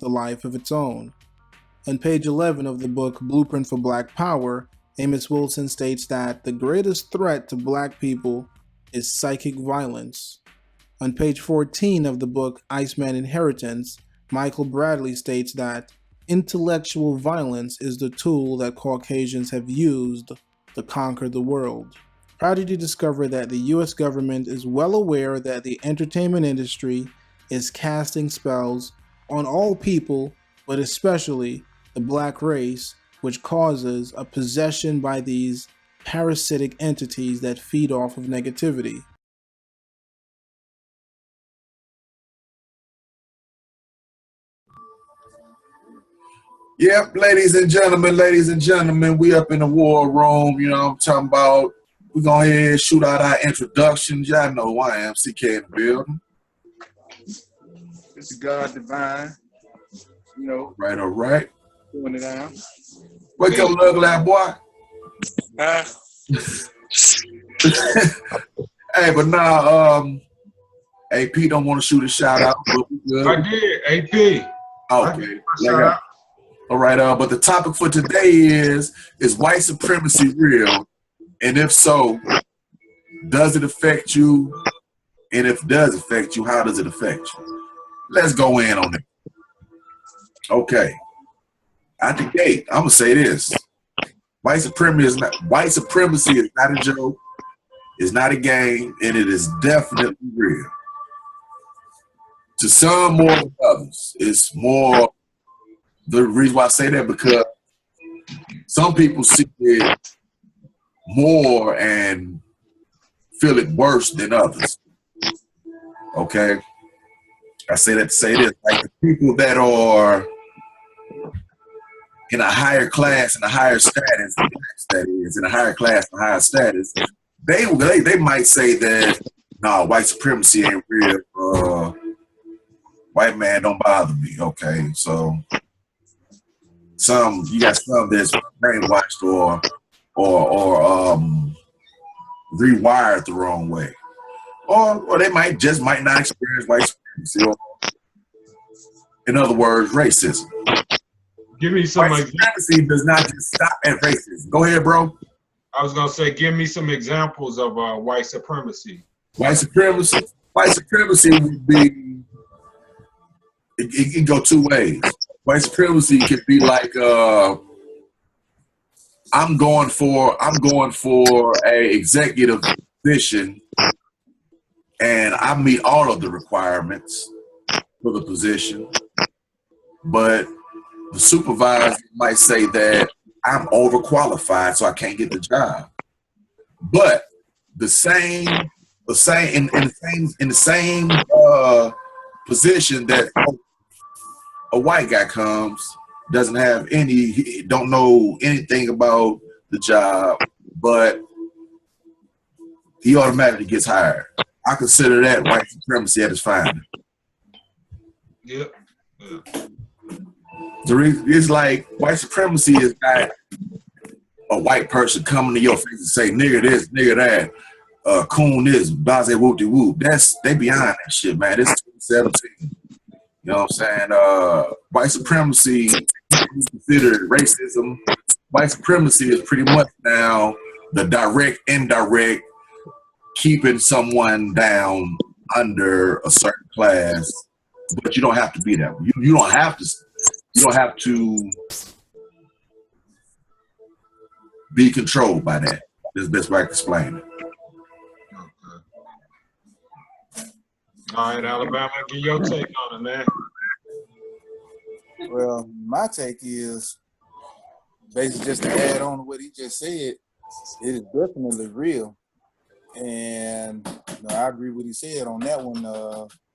a life of its own. On page 11 of the book Blueprint for Black Power, Amos Wilson states that the greatest threat to black people is psychic violence. On page 14 of the book Iceman Inheritance, Michael Bradley states that intellectual violence is the tool that Caucasians have used to conquer the world. Prodigy discovered that the US government is well aware that the entertainment industry is casting spells on all people, but especially the black race, which causes a possession by these parasitic entities that feed off of negativity. Yep, ladies and gentlemen, we up in the war room. You know what I'm talking about. We're going to ahead and shoot out our introductions. Y'all know who I am, CK in the building. It's God divine. You know, Right, all right. doing it down. Wake up, little black boy. Hey, but now, AP don't want to shoot a shout out. But we good. I did, AP. Okay. Shout out. All right, but the topic for today is white supremacy real? And if so, does it affect you? And if it does affect you, how does it affect you? Let's go in on it. Okay. At the gate, I'm gonna say this. White supremacy is not a joke, it's not a game, and it is definitely real. To some more than others. It's more. The reason why I say that because some people see it more and feel it worse than others. Okay? I say that to say this. Like the people that are in a higher class and a higher status, that is, in a higher class and higher status, they might say that, no, white supremacy ain't real. White man don't bother me. Okay, so you got some that's brainwashed or rewired the wrong way, or they might not experience white supremacy, or in other words, racism. Give me some. White supremacy does not just stop at racism. Go ahead, bro. I was gonna say, give me some examples of white supremacy. White supremacy would be. It can go two ways. White supremacy can be like, I'm going for a executive position, and I meet all of the requirements for the position, but the supervisor might say that I'm overqualified, so I can't get the job. But in the same position that a white guy comes, don't know anything about the job, but he automatically gets hired. I consider that white supremacy at its finest. Yep. The reason it's like white supremacy is not a white person coming to your face and say nigger this, nigger that, coon this, blase whoop de whoop. They beyond that shit, man. It's 2017. You know what I'm saying? White supremacy is considered racism. White supremacy is pretty much now the direct, indirect, keeping someone down under a certain class. But you don't have to be that. You don't have to be controlled by that. That's the best way I can explain it. All right, Alabama, get your take on it, man. Well, my take is basically just to add on to what he just said. It is definitely real, and I agree with what he said on that one.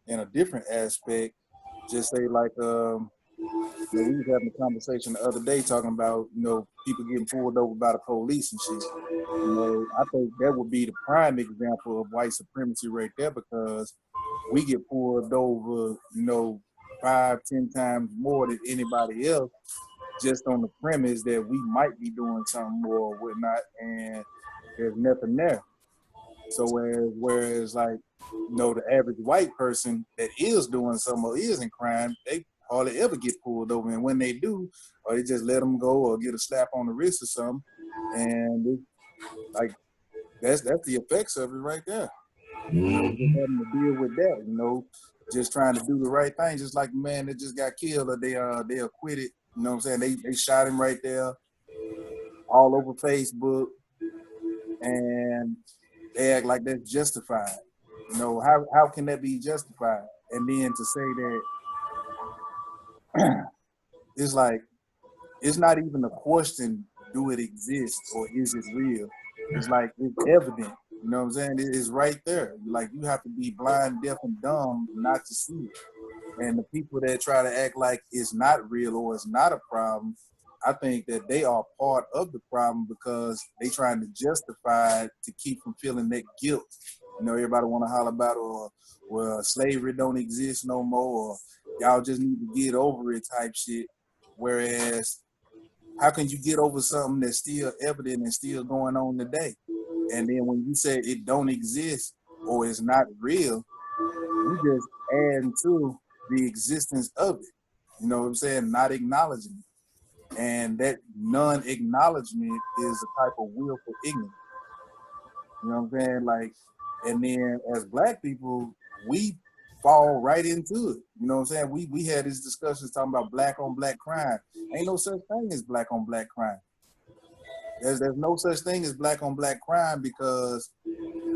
In a different aspect, just say like we was having a conversation the other day talking about people getting pulled over by the police and shit. I think that would be the prime example of white supremacy right there, because we get pulled over 5-10 times more than anybody else, just on the premise that we might be doing something more or whatnot, and there's nothing there. So whereas like the average white person that is doing something or is in crime, they hardly ever get pulled over. And when they do, or they just let them go or get a slap on the wrist or something. And it, like that's the effects of it right there. You know, just having to deal with that. You know, just trying to do the right thing, just like the man that just got killed or they acquitted. You know what I'm saying? They shot him right there, all over Facebook, and they act like that's justified. You know, how can that be justified? And then to say that it's like it's not even a question, do it exist or is it real? It's like it's evident. You know what I'm saying? It is right there. Like you have to be blind, deaf, and dumb not to see it. And the people that try to act like it's not real or it's not a problem, I think that they are part of the problem because they trying to justify it to keep from feeling that guilt. You know, everybody want to holler about, or well, slavery don't exist no more, or y'all just need to get over it type shit. Whereas, how can you get over something that's still evident and still going on today? And then when you say it don't exist or it's not real, you just add to the existence of it. You know what I'm saying? Not acknowledging it. And that non-acknowledgement is a type of willful ignorance. You know what I'm saying? Like, and then as Black people, we fall right into it. You know what I'm saying? We had these discussions talking about black on black crime. Ain't no such thing as black on black crime. There's no such thing as black on black crime because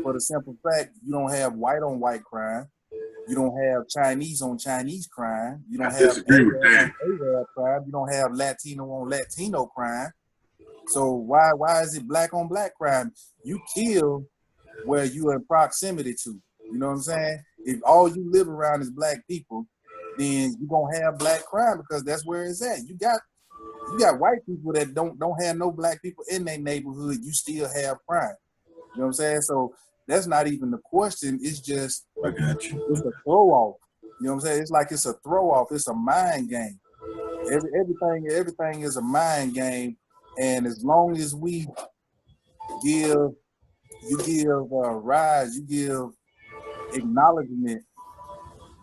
for the simple fact you don't have white on white crime. You don't have Chinese on Chinese crime. You don't have Arab on Arab crime. You don't have Latino on Latino crime. So why is it black on black crime? You kill where you are in proximity to. You know what I'm saying? If all you live around is black people, then you're gonna have black crime because that's where it's at. You got white people that don't have no black people in their neighborhood, you still have crime. You know what I'm saying? So that's not even the question. It's just I got you. It's a throw off. You know what I'm saying? It's like it's a throw off. It's a mind game. Everything is a mind game. And as long as you give rise, you give acknowledgement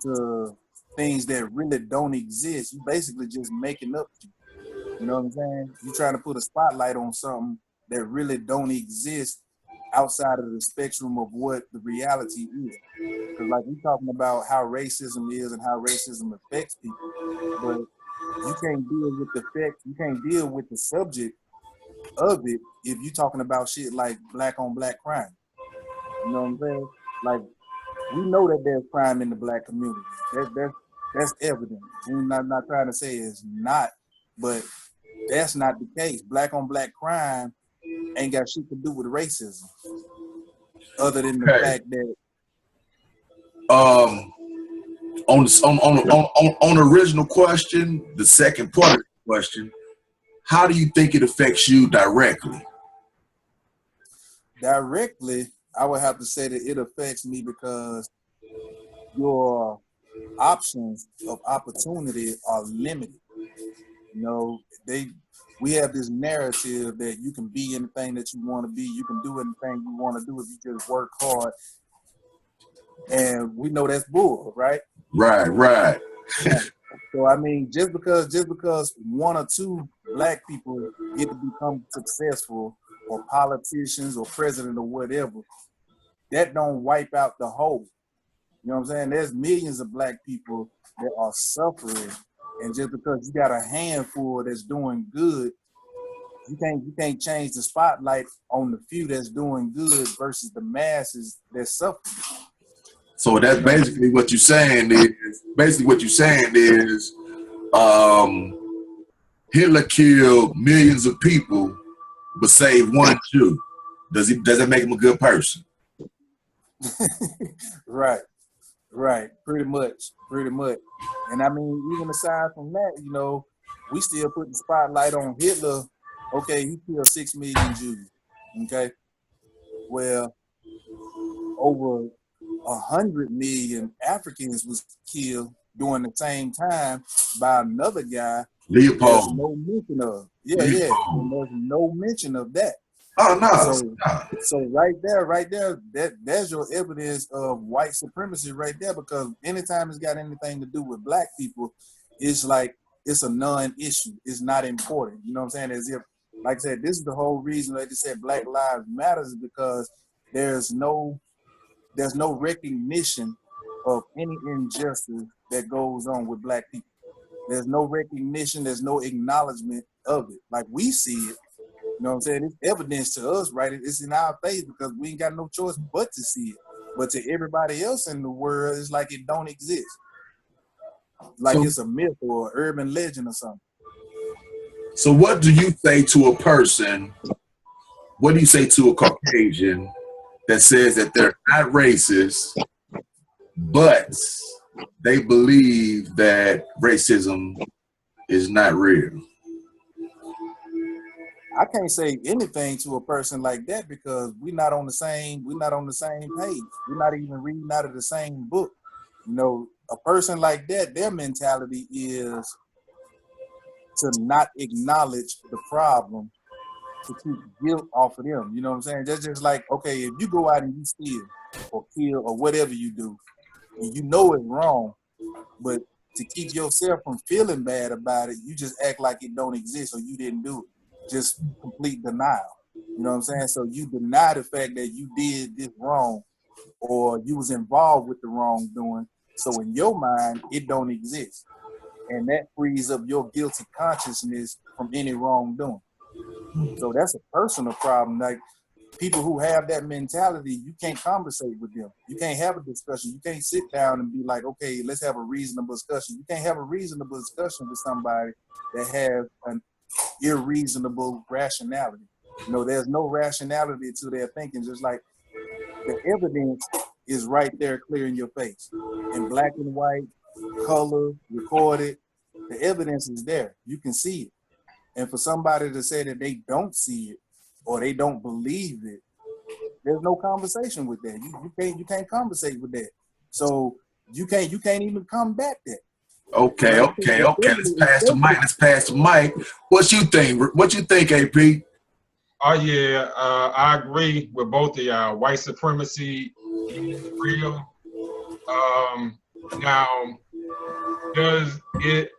to things that really don't exist, you basically just making up. You know what I'm saying? You're trying to put a spotlight on something that really don't exist outside of the spectrum of what the reality is. Because like we talking about how racism is and how racism affects people, but you can't deal with the effect, you can't deal with the subject of it if you're talking about shit like black on black crime. You know what I'm saying? Like we know that there's crime in the black community. That's evident. We're not trying to say it's not, but that's not the case. Black on black crime ain't got shit to do with racism, other than the fact that on the original question, the second part of the question, how do you think it affects you directly? Directly, I would have to say that it affects me because your options of opportunity are limited. You know, we have this narrative that you can be anything that you want to be, you can do anything you want to do if you just work hard. And we know that's bull, right? Right. Yeah. So I mean, just because one or two black people get to become successful, or politicians, or president, or whatever, that don't wipe out the whole. You know what I'm saying? There's millions of black people that are suffering, and just because you got a handful that's doing good, you can't change the spotlight on the few that's doing good versus the masses that's suffering. So that's basically what you're saying is Hitler killed millions of people but saved 1 or 2. Does that make him a good person? Right. Pretty much. And I mean, even aside from that, you know, we still put the spotlight on Hitler. Okay, he killed 6 million Jews. Okay. Well, over 100 million Africans was killed during the same time by another guy. Leopold. There's no mention of. Yeah. And there's no mention of that. Oh no. So right there, that's your evidence of white supremacy right there. Because anytime it's got anything to do with black people, it's like it's a non-issue. It's not important. You know what I'm saying? As if, like I said, this is the whole reason, like I said, Black Lives Matters, is because there's no recognition of any injustice that goes on with Black people. There's no recognition. There's no acknowledgement of it. Like we see it. You know what I'm saying? It's evidence to us, right? It's in our face because we ain't got no choice but to see it. But to everybody else in the world, it's like it don't exist. Like it's a myth or an urban legend or something. So what do you say to a person, what do you say to a Caucasian that says that they're not racist, but they believe that racism is not real? I can't say anything to a person like that because we're not on the same page. We're not even reading out of the same book. You know, a person like that, their mentality is to not acknowledge the problem, to keep guilt off of them. You know what I'm saying? That's just like, okay, if you go out and you steal or kill or whatever you do, and you know it's wrong, but to keep yourself from feeling bad about it, you just act like it don't exist or you didn't do it. Just complete denial. You know what I'm saying? So you deny the fact that you did this wrong or you was involved with the wrongdoing. So in your mind, it don't exist. And that frees up your guilty consciousness from any wrongdoing. So that's a personal problem. Like people who have that mentality, you can't conversate with them. You can't have a discussion. You can't sit down and be like, okay, let's have a reasonable discussion. You can't have a reasonable discussion with somebody that has an irreasonable rationality. You know, there's no rationality to their thinking, just like the evidence is right there clear in your face. In black and white, color, recorded, the evidence is there. You can see it. And for somebody to say that they don't see it or they don't believe it, there's no conversation with that. You can't conversate with that. So you can't even combat that. Okay. Let's pass the mic. What you think, AP? Oh yeah, I agree with both of y'all. White supremacy is real. Now, does it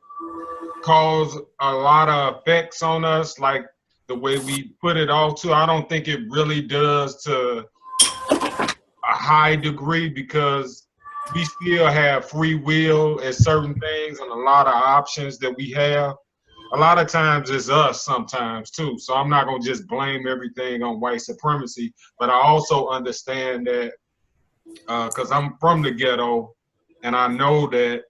cause a lot of effects on us, like the way we put it all to? I don't think it really does to a high degree because we still have free will at certain things and a lot of options that we have. A lot of times it's us sometimes too. So I'm not gonna just blame everything on white supremacy, but I also understand that because I'm from the ghetto and I know that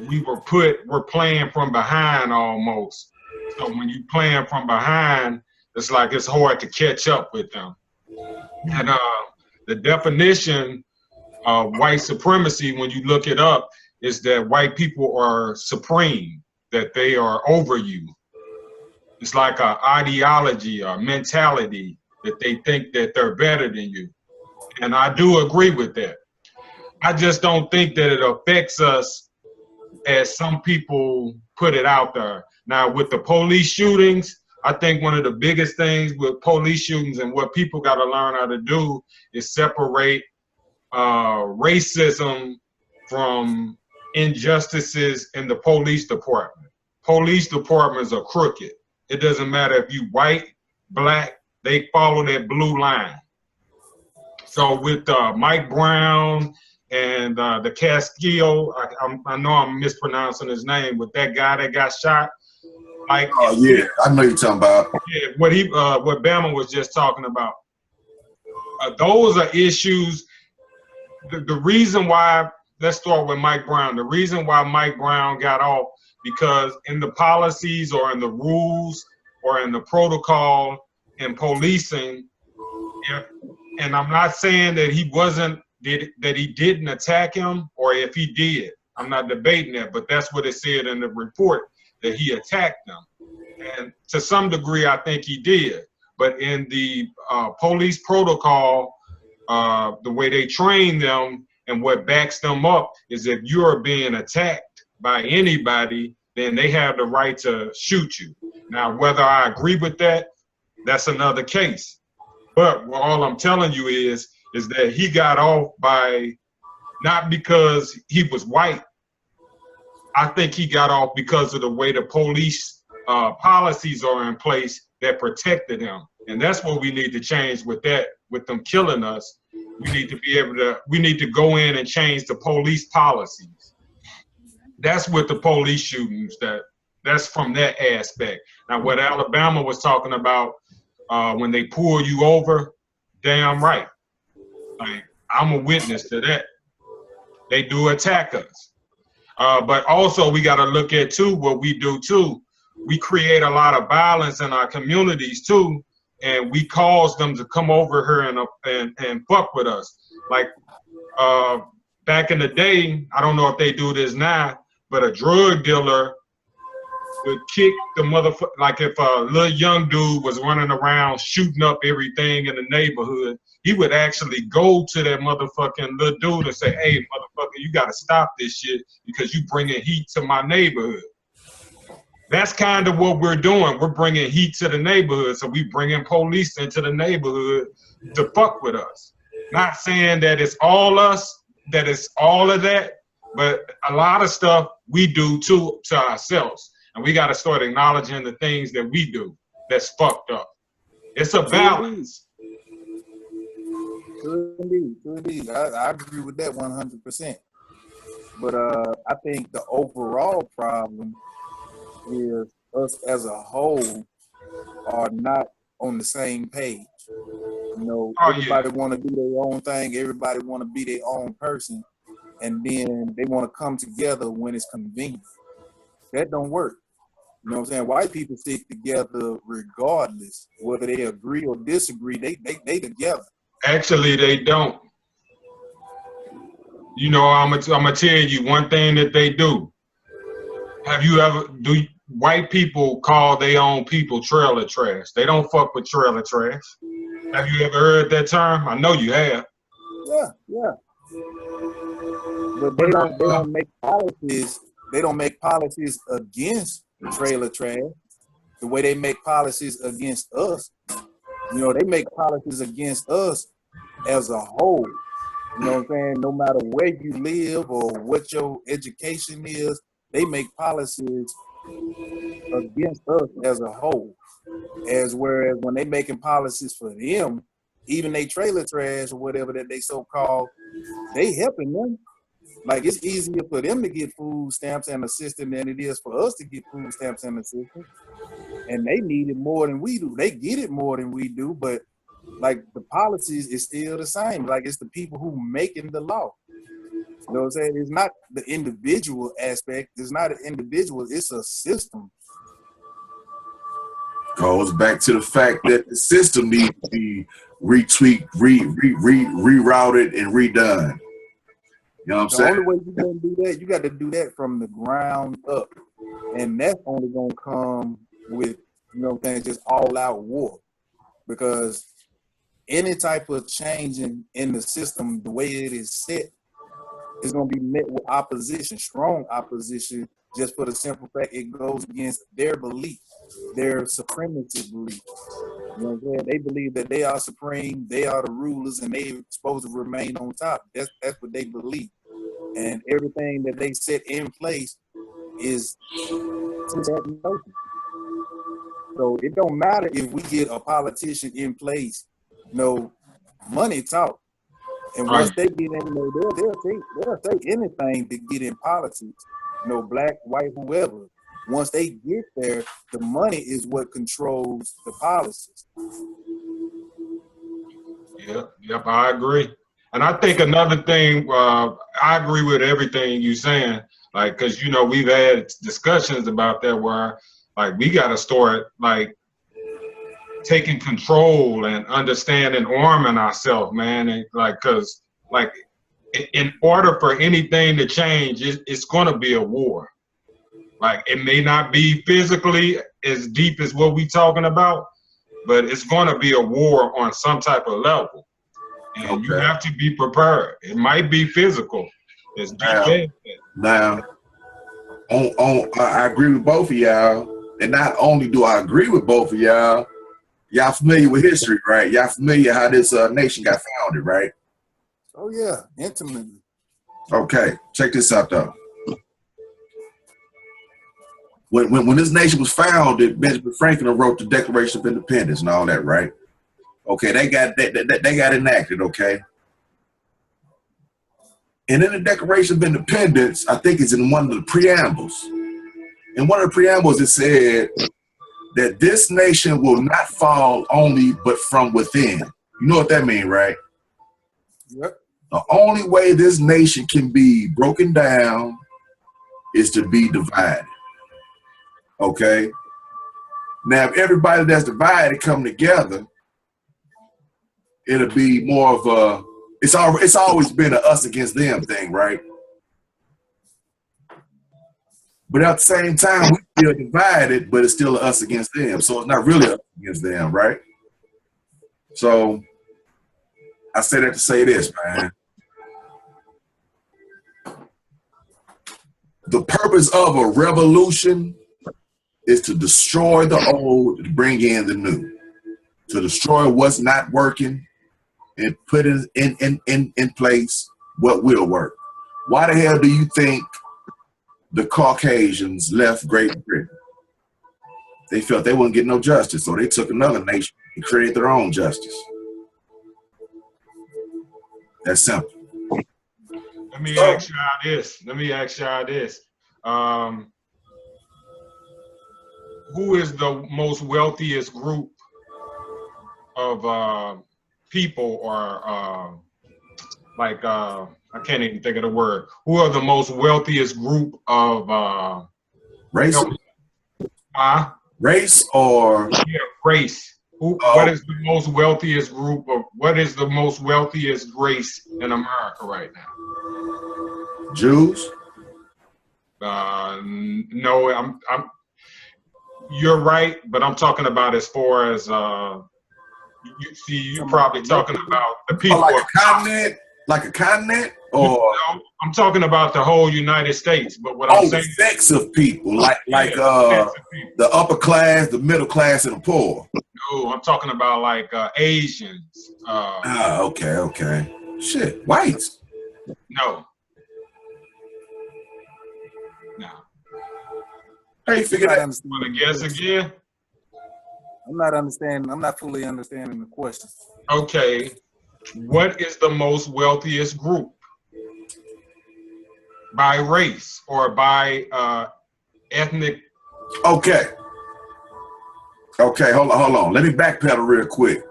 we're playing from behind almost. So when you playing from behind, it's like it's hard to catch up with them. And the definition of white supremacy, when you look it up, is that white people are supreme, that they are over you. It's like an ideology or mentality that they think that they're better than you. And I do agree with that. I just don't think that it affects us as some people put it out there. Now, with the police shootings, I think one of the biggest things with police shootings and what people got to learn how to do is separate racism from injustices in the police department. Police departments are crooked. It doesn't matter if you white, black, they follow that blue line. So with Mike Brown and the Castillo, I know I'm mispronouncing his name, but that guy that got shot, like, oh yeah, I know you're talking about. Yeah, what Bama was just talking about. Those are issues. The reason why, let's start with Mike Brown. The reason why Mike Brown got off, because in the policies or in the rules or in the protocol in policing, and I'm not saying that he didn't attack him, or if he did, I'm not debating that, but that's what it said in the report, that he attacked them. And to some degree, I think he did. But in the police protocol, the way they train them and what backs them up is if you're being attacked by anybody, then they have the right to shoot you. Now, whether I agree with that, that's another case. But all I'm telling you is that he got off by, not because he was white, I think he got off because of the way the police policies are in place that protected him. And that's what we need to change with that, with them killing us. We need to be able to, we need to go in and change the police policies. That's with the police shootings, that's from that aspect. Now, what Alabama was talking about, when they pull you over, damn right. Like, I'm a witness to that. They do attack us. But also we got to look at too, what we do too. We create a lot of violence in our communities too, and we cause them to come over here and fuck with us. Like back in the day, I don't know if they do this now, but a drug dealer would kick the motherfucker. Like if a little young dude was running around shooting up everything in the neighborhood, he would actually go to that motherfucking little dude and say, "Hey, motherfucker, you gotta stop this shit because you bringing heat to my neighborhood." That's kind of what we're doing. We're bringing heat to the neighborhood. So we bringing police into the neighborhood to fuck with us. Not saying that it's all us, that it's all of that, but a lot of stuff we do too to ourselves. And we got to start acknowledging the things that we do that's fucked up. It's a balance. True indeed. I agree with that 100%. But I think the overall problem is us as a whole are not on the same page. You know, everybody want to do their own thing. Everybody want to be their own person. And then they want to come together when it's convenient. That don't work. You know what I'm saying? White people stick together regardless, whether they agree or disagree. They together. Actually, they don't. You know, I'm gonna tell you one thing that they do. Have you ever, do white people call their own people trailer trash? They don't fuck with trailer trash. Have you ever heard that term? I know you have. Yeah. But they don't make policies. They don't make policies against trailer trash the way they make policies against us. You know, they make policies against us as a whole. You know what I'm saying? No matter where you live or what your education is, they make policies against us as a whole. As whereas when they making policies for them, even they trailer trash or whatever that they so called, they helping them. Like, it's easier for them to get food stamps and assistance than it is for us to get food stamps and assistance. And they need it more than we do. They get it more than we do, but like the policies is still the same. Like, it's the people who making the law. You know what I'm saying? It's not the individual aspect. It's not an individual. It's a system. Goes back to the fact that the system needs to be retweaked, rerouted, and redone. You know what I'm saying? The only way you're gonna do that, you got to do that from the ground up, and that's only gonna come with, you know what I'm saying, just all out war. Because any type of change in the system, the way it is set, is gonna be met with opposition, strong opposition, just for the simple fact it goes against their belief, their supremacy belief. You know what I'm saying? They believe that they are supreme, they are the rulers, and they're supposed to remain on top. That's what they believe. And everything that they set in place is to that notion. So it don't matter if we get a politician in place. You know, money talk. And once they get in there, they'll take anything to get in politics. You know, black, white, whoever. Once they get there, the money is what controls the policies. Yep, I agree. And I think another thing, I agree with everything you're saying, like, because, you know, we've had discussions about that where, like, we got to start, like, taking control and understanding, arming ourselves, man. And, like, because, like, in order for anything to change, it's going to be a war. Like, it may not be physically as deep as what we talking about, but it's going to be a war on some type of level. And you have to be prepared. It might be physical. It's now, I agree with both of y'all. And not only do I agree with both of y'all, y'all familiar with history, right? Y'all familiar how this nation got founded, right? Oh, yeah, intimately. Okay, check this out, though. when this nation was founded, Benjamin Franklin wrote the Declaration of Independence and all that, right? Okay, they got enacted, okay? And in the Declaration of Independence, I think it's in one of the preambles. In one of the preambles, it said that this nation will not fall only but from within. You know what that means, right? Yep. The only way this nation can be broken down is to be divided. Okay? Now, if everybody that's divided come together, it'll be more of a, it's always been a us against them thing, right? But at the same time, we still divided, but it's still a us against them. So it's not really us against them, right? So I say that to say this, man. The purpose of a revolution is to destroy the old, to bring in the new, to destroy what's not working and put in place what will work. Why the hell do you think the Caucasians left Great Britain? They felt they wouldn't get no justice, so they took another nation and created their own justice. That's simple. Let me ask y'all this. Who is the most wealthiest group of people, or I can't even think of the word. Who are the most wealthiest group of race? Race or race. What is the most wealthiest group of? What is the most wealthiest race in America right now? Jews? No, you're right, but I'm talking about as far as you're probably talking about the people. Like a continent? Like a continent? Or no, I'm talking about the whole United States. But what I'm saying, sects of people, the upper class, the middle class, and the poor. No, I'm talking about like Asians. Okay. Shit, whites. No. How you figure that? Want to guess again? I'm not fully understanding the question. Okay. What is the most wealthiest group? By race or by ethnic? Okay, hold on. Let me backpedal real quick.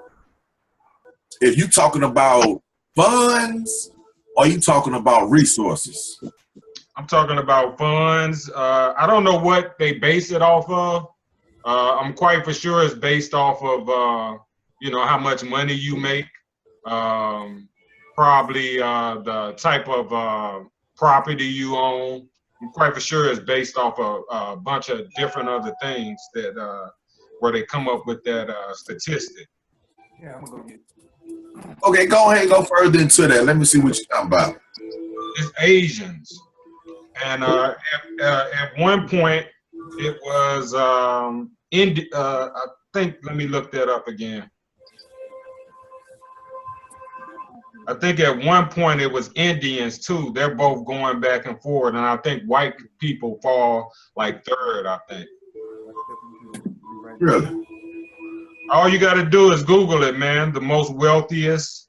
If you talking about funds, or you talking about resources? I'm talking about funds. I don't know what they base it off of. I'm quite for sure it's based off of how much money you make. Probably the type of property you own. I'm quite for sure it's based off of a bunch of different other things that where they come up with that statistic. Yeah, I'm gonna get. Okay, go ahead, go further into that. Let me see what you're talking about. It's Asians, and at one point it was I think. Let me look that up again. I think at one point it was Indians too. They're both going back and forth, and I think white people fall like third, I think. Really? All you got to do is Google it, man. The most wealthiest.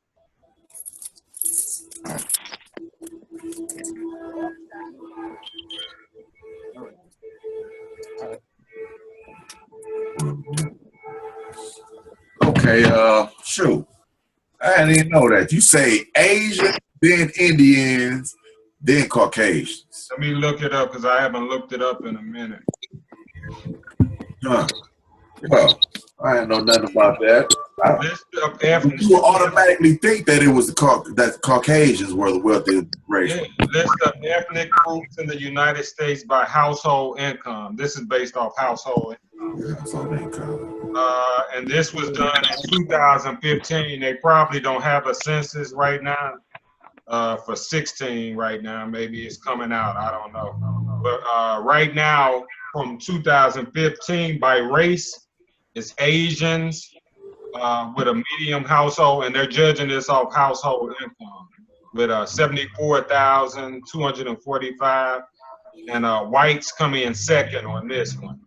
Okay, shoot. I didn't even know that. You say Asian, then Indians, then Caucasians. Let me look it up because I haven't looked it up in a minute. Huh. Well, I didn't know nothing about that. You would automatically think that it was that Caucasians were the wealthiest race. Yeah, list of ethnic groups in the United States by household income. This is based off household income. Yeah, household income. And this was done in 2015. They probably don't have a census right now for 16 right now. Maybe it's coming out. I don't know. But right now, from 2015 by race, it's Asians with a medium household, and they're judging this off household income with 74,245. and whites come in second on this one.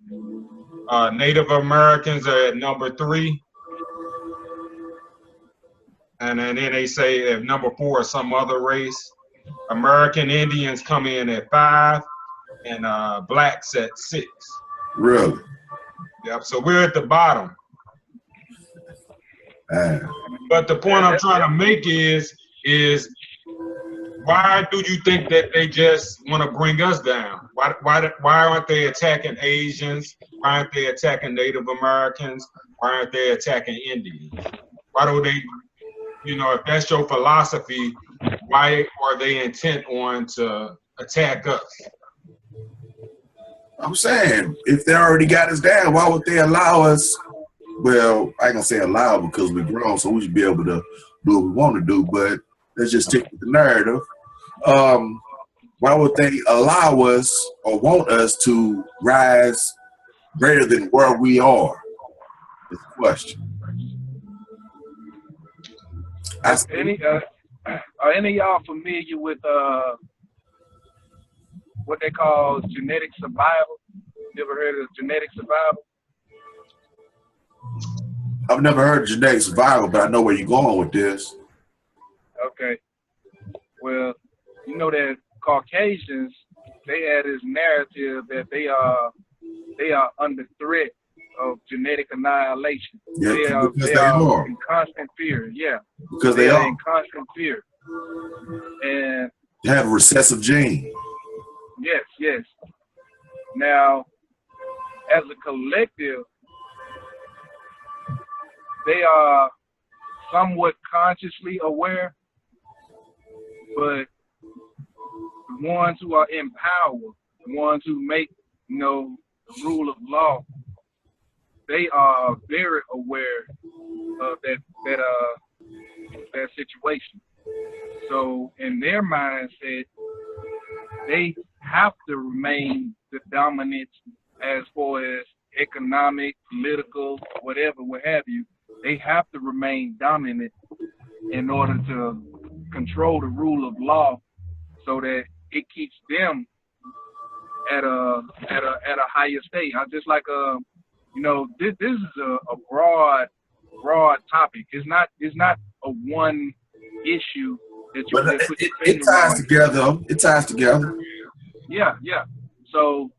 Native Americans are at number 3. And then they say at number 4 is some other race. American Indians come in at 5, and blacks at 6. Really? Yep. So we're at the bottom. Man. But the point I'm trying to make is why do you think that they just want to bring us down? Why aren't they attacking Asians? Why aren't they attacking Native Americans? Why aren't they attacking Indians? Why don't they, you know, if that's your philosophy, why are they intent on to attack us? I'm saying, if they already got us down, why would they allow us? Well, I ain't gonna say allow because we're grown, so we should be able to do what we want to do, but let's just stick with the narrative. Why would they allow us or want us to rise greater than where we are? Is the question. Are any of y'all familiar with what they call genetic survival? You ever heard of genetic survival? I've never heard of genetic survival, but I know where you're going with this. Okay. Well, you know that Caucasians, they had this narrative that they are under threat of genetic annihilation. Yeah, they are in constant fear. Yeah, because they they are in constant fear. And they have a recessive gene. Yes. Now, as a collective, they are somewhat consciously aware, but the ones who are in power, the ones who make, you know, the rule of law, they are very aware of that situation. So in their mindset, they have to remain the dominant as far as economic, political, whatever, what have you. They have to remain dominant in order to control the rule of law, so that it keeps them at a higher state. I just like you know, this is a broad topic. It's not a one issue that you just put your it finger ties on. together. It ties together. Yeah. So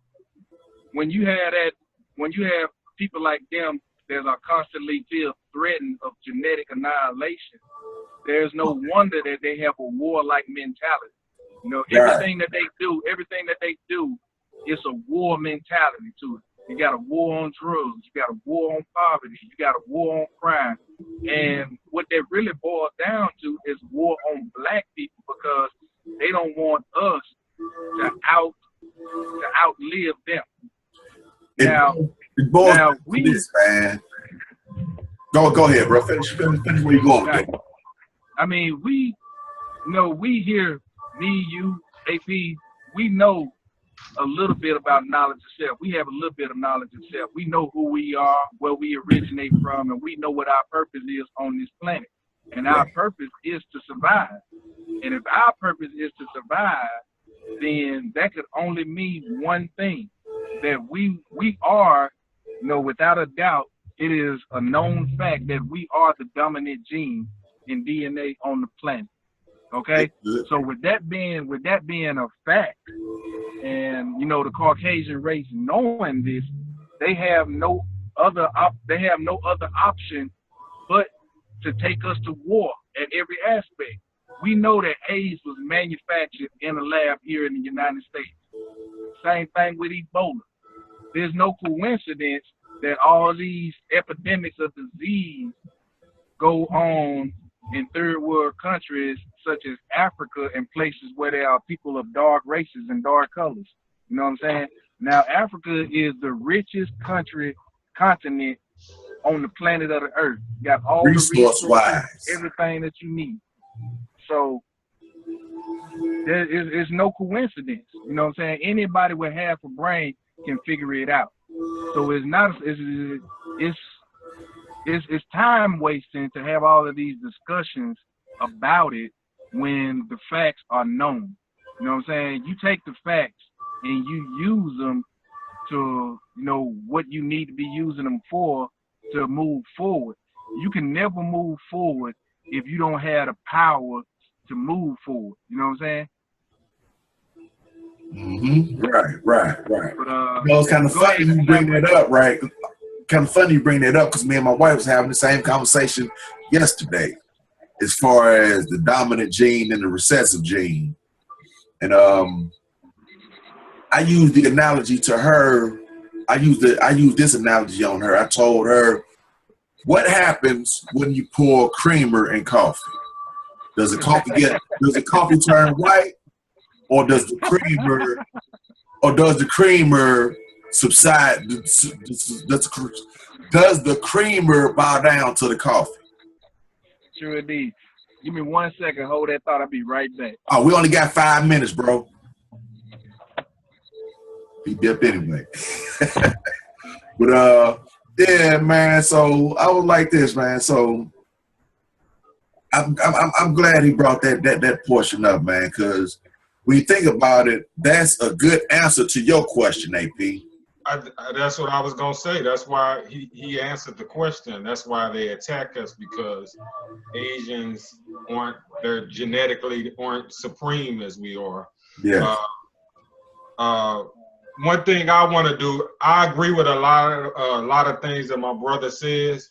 when you have people like them that are constantly feel threatened of genetic annihilation, there's no wonder that they have a warlike mentality. You know, everything that they do is a war mentality to it. You got a war on drugs, you got a war on poverty, you got a war on crime. And what that really boils down to is war on black people, because they don't want us to outlive them. Now we this, man. Go ahead, bro. Finish where you going with that. I mean, we here, me, you, AP, we know a little bit about knowledge of self. We have a little bit of knowledge of self. We know who we are, where we originate from, and we know what our purpose is on this planet. And our purpose is to survive. And if our purpose is to survive, then that could only mean one thing, that we are, you know, without a doubt, it is a known fact that we are the dominant gene in DNA on the planet. Okay, so with that being a fact, and you know, the Caucasian race knowing this, they have no other option but to take us to war at every aspect. We know that AIDS was manufactured in a lab here in the United States. Same thing with Ebola. There's no coincidence that all these epidemics of disease go on in third world countries such as Africa and places where there are people of dark races and dark colors. You know what I'm saying? Now, Africa is the richest continent on the planet of the earth. You got all the resources, everything that you need. So there is no coincidence. You know what I'm saying? Anybody with half a brain can figure it out. So it's time wasting to have all of these discussions about it when the facts are known. You know what I'm saying? You take the facts and you use them to, what you need to be using them for to move forward. You can never move forward if you don't have the power to move forward. You know what I'm saying? Right. But It's kind of go funny ahead. you bring that up, right? Kind of funny you bring that up because me and my wife was having the same conversation yesterday as far as the dominant gene and the recessive gene. And I used the analogy to her. I used this analogy on her. I told her, what happens when you pour creamer in coffee? Does the coffee turn white, or does the creamer subside? Does the creamer bow down to the coffee? Sure indeed. Give me 1 second. Hold that thought. I'll be right back. Oh, we only got 5 minutes, bro. He dipped anyway. But yeah, man. So I was like this, man. So I'm glad he brought that portion up, man, because when you think about it, that's a good answer to your question, AP. That's what I was gonna say. That's why he answered the question. That's why they attack us, because Asians genetically aren't supreme as we are. Yeah. One thing I want to do, I agree with a lot of things that my brother says.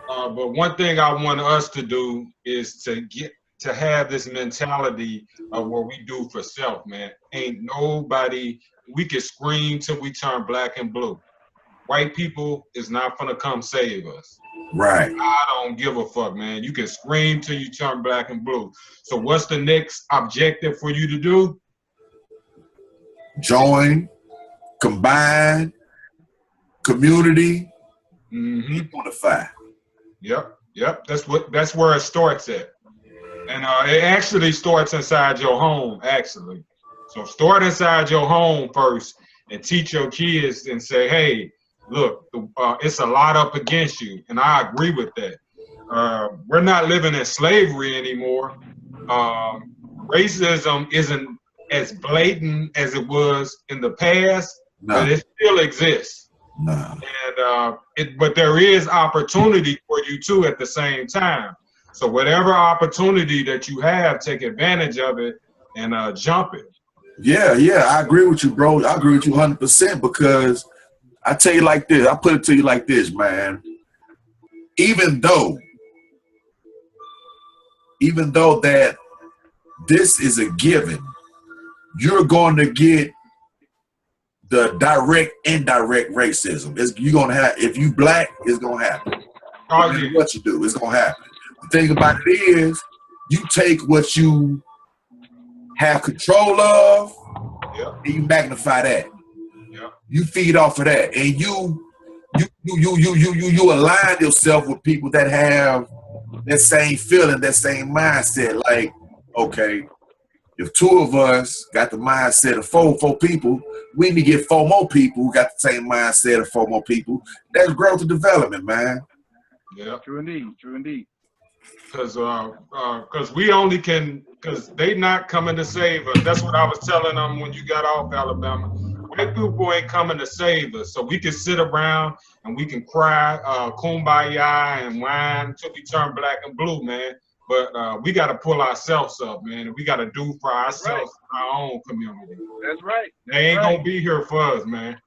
But one thing I want us to do is to have this mentality of what we do for self, man. Ain't nobody, we can scream till we turn black and blue. White people is not gonna come save us. Right. I don't give a fuck, man. You can scream till you turn black and blue. So what's the next objective for you to do? Join, combine, community, unify. Yep. That's where it starts at. And it actually starts inside your home, actually. So start inside your home first and teach your kids and say, hey, look, it's a lot up against you. And I agree with that. We're not living in slavery anymore. Racism isn't as blatant as it was in the past, but it still exists. No. And but there is opportunity for you too at the same time. So whatever opportunity that you have, take advantage of it and jump it. Yeah, I agree with you, bro. I agree with you 100% because I tell you like this. I put it to you like this, man. Even though that this is a given, you're going to get the direct, indirect racism. You're gonna have, if you black, it's gonna happen. No matter what you do, it's gonna happen. The thing about it is, you take what you have control of, and you magnify that. You feed off of that, and you align yourself with people that have that same feeling, that same mindset. Like, okay, if 2 of us got the mindset of four people, we need to get 4 more people who got the same mindset of 4 more people. That's growth and development, man. Yeah, true indeed. Because we only can, because they not coming to save us. That's what I was telling them when you got off Alabama. White people ain't coming to save us. So we can sit around and we can cry kumbaya and whine until we turn black and blue, man. But we got to pull ourselves up, man. And we got to do for ourselves, our own community. That's right. They ain't gonna be here for us, man.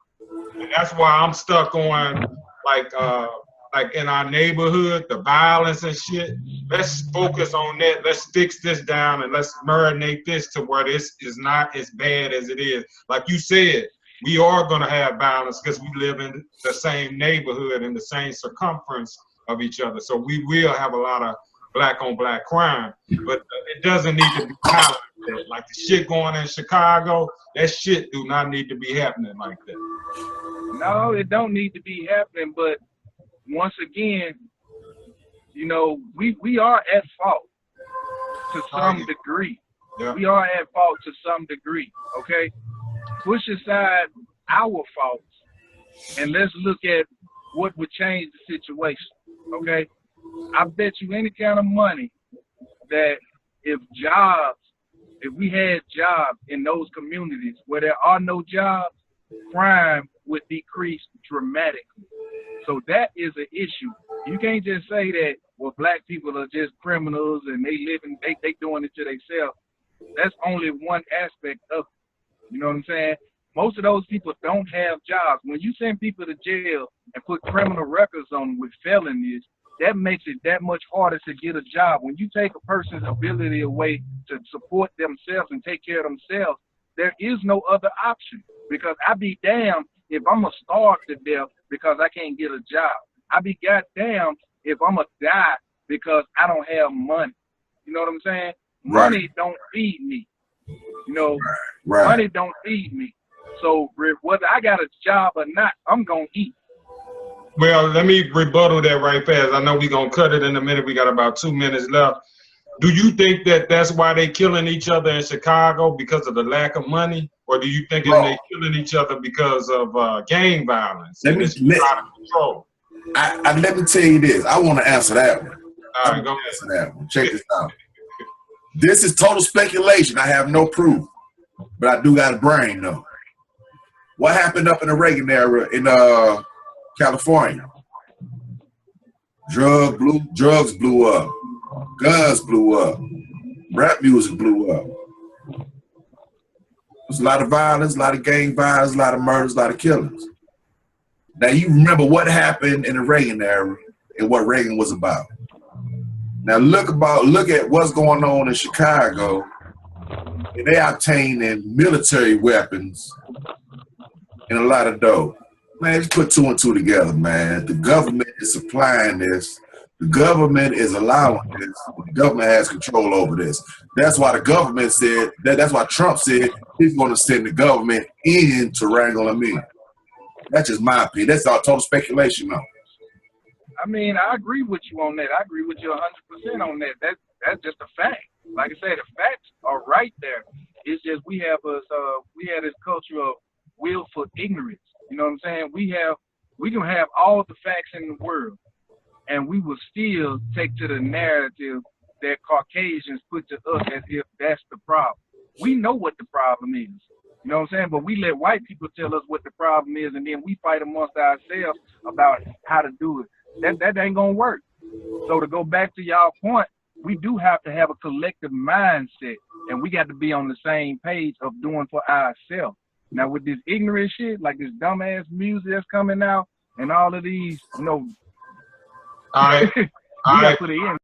And that's why I'm stuck on like in our neighborhood, the violence and shit. Let's focus on that. Let's fix this down and let's marinate this to where this is not as bad as it is. Like you said, we are gonna have violence because we live in the same neighborhood and the same circumference of each other. So we will have a lot of black on black crime, but it doesn't need to be violent. Like the shit going in Chicago, that shit do not need to be happening like that. No, it don't need to be happening, but once again, you know, we are at fault to some degree. Yeah. We are at fault to some degree, okay? Push aside our faults and let's look at what would change the situation, okay? I bet you any kind of money that if if we had jobs in those communities where there are no jobs, crime would decrease dramatically. So that is an issue. You can't just say that, well, black people are just criminals and they doing it to themselves. That's only one aspect of it. You know what I'm saying? Most of those people don't have jobs. When you send people to jail and put criminal records on them with felonies, that makes it that much harder to get a job. When you take a person's ability away to support themselves and take care of themselves, there is no other option. Because I be damned if I'm going to starve to death because I can't get a job. I be goddamn if I'm going to die because I don't have money. You know what I'm saying? Right. Money don't feed me. You know, Right. money don't feed me. So whether I got a job or not, I'm going to eat. Well, let me rebuttal that right fast. I know we're going to cut it in a minute. We got about 2 minutes left. Do you think that that's why they killing each other in Chicago, because of the lack of money? Or do you think they killing each other because of gang violence? Let me tell you this. I want to answer that one. All right, go ahead. Answer that one. Check this out. This is total speculation. I have no proof, but I do got a brain though. What happened up in the Reagan era in California? Drugs blew up. Guns blew up. Rap music blew up. There's a lot of violence, a lot of gang violence, a lot of murders, a lot of killings. Now you remember what happened in the Reagan era and what Reagan was about. Now look at what's going on in Chicago. And they obtaining military weapons and a lot of dope. Man, just put 2 and 2 together, man. The government is supplying this. The government is allowing this. The government has control over this. That's why the government said, that's why Trump said he's going to send the government in to wrangle them in. That's just my opinion. That's all total speculation, though. I mean, I agree with you on that. I agree with you 100% on that. That's just a fact. Like I said, the facts are right there. It's just we have this culture of willful ignorance. You know what I'm saying? We can have all the facts in the world, and we will still take to the narrative that Caucasians put to us as if that's the problem. We know what the problem is. You know what I'm saying? But we let white people tell us what the problem is, and then we fight amongst ourselves about how to do it. That ain't gonna work. So to go back to y'all point, we do have to have a collective mindset, and we got to be on the same page of doing for ourselves. Now with this ignorant shit, like this dumbass music that's coming out, and all of these, you know, all right. we gotta put it in.